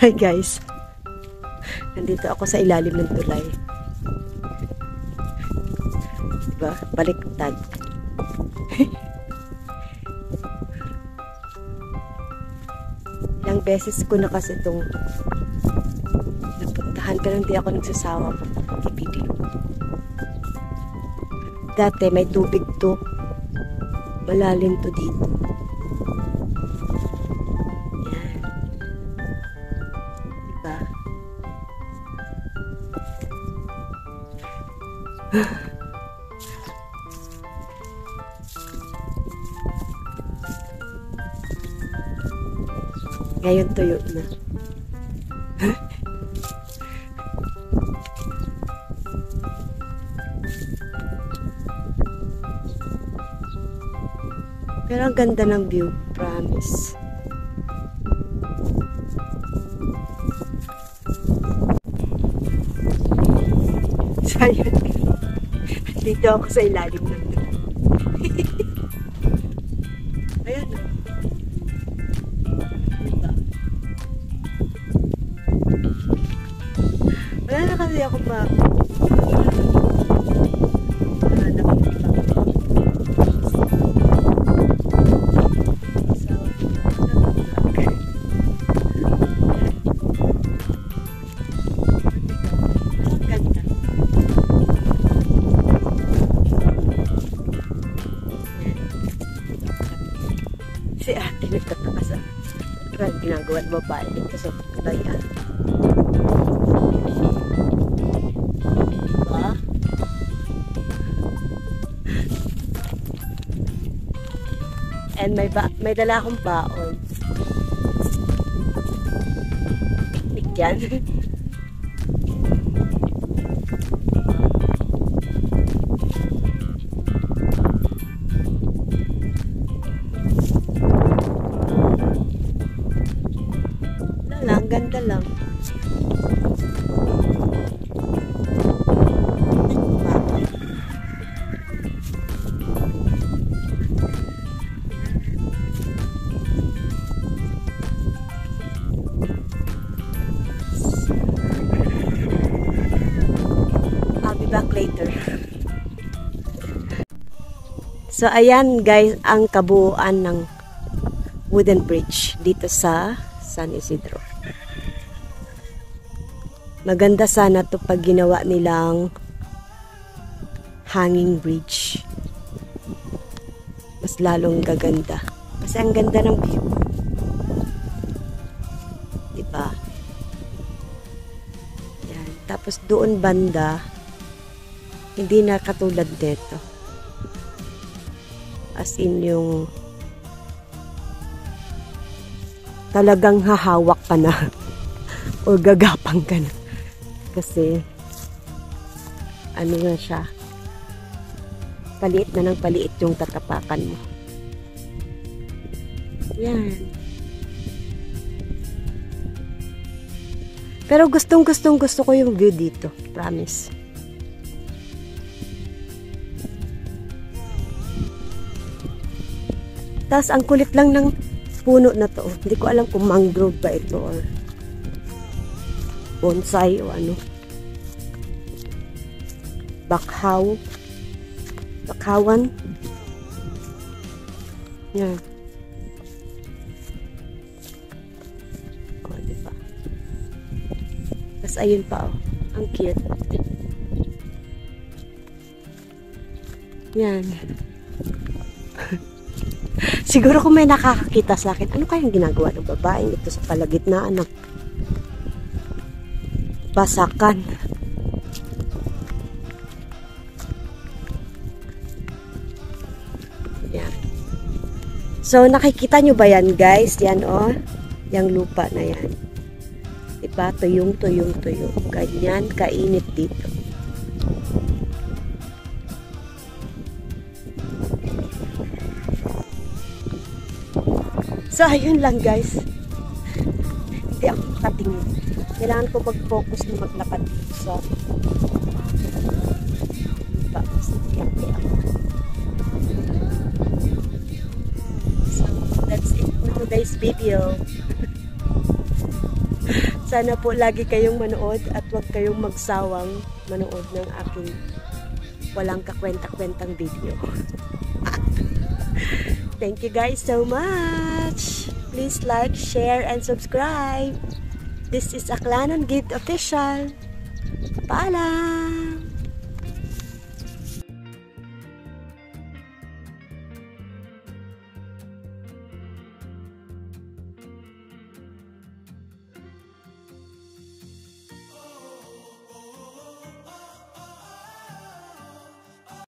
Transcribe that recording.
Hi guys, nandito ako sa ilalim ng tulay. Diba? Baliktad. Ilang beses ko na kasi itong napuntahan, pero hindi ako nagsasawa mag-video. Dati may tubig to, malalim to dito. Ngayon tuyo na. Pero ang ganda ng view, promise. So, yun. Dito ako sa ilalim ng tulay. Ayan o. Diba? Wala na kasi ako pa. Si ate nagtataka sa ginagawa ng babae dito sa katayan. Diba? And may dala akong baon. Picnic yan. Ang ganda lang. I'll be back later. So ayan guys ang kabuuan ng wooden bridge dito sa San Isidro. Maganda sana to pag ginawa nilang hanging bridge. Mas lalong gaganda. Kasi ang ganda ng view. Diba? Yan. Tapos doon banda, hindi na katulad dito. As in yung talagang hahawak ka na o gagapang ka na. Kasi ano na siya, paliit na ng paliit yung tatapakan mo. Yan. Pero gusto ko yung view dito, promise. Tapos ang kulit lang ng puno na to. Hindi ko alam kung mangrove ba ito or bonsai o ano. Bakhawan. Yan. O, diba? Tapos ayun pa, oh. Ang cute. Yan. Siguro kung may nakakakita sa akin, ano kayang ginagawa ng babaeng ito sa palagitnaan ng basakan? Yan. So, nakikita nyo ba yan, guys? Yan, oh. Yang lupa na yan. Diba? Tuyong. Ganyan, kainit dito. So, ayun lang, guys. Hindi ako makatingin. Kailangan ko mag-focus na maglakad dito sa lupa. So, that's it for today's video. Sana po lagi kayong manood at huwag kayong magsawang manood ng aking walang kakwenta-kwentang video. Thank you guys so much. Please like, share, and subscribe. This is Aklanon Gift Official. Paalam!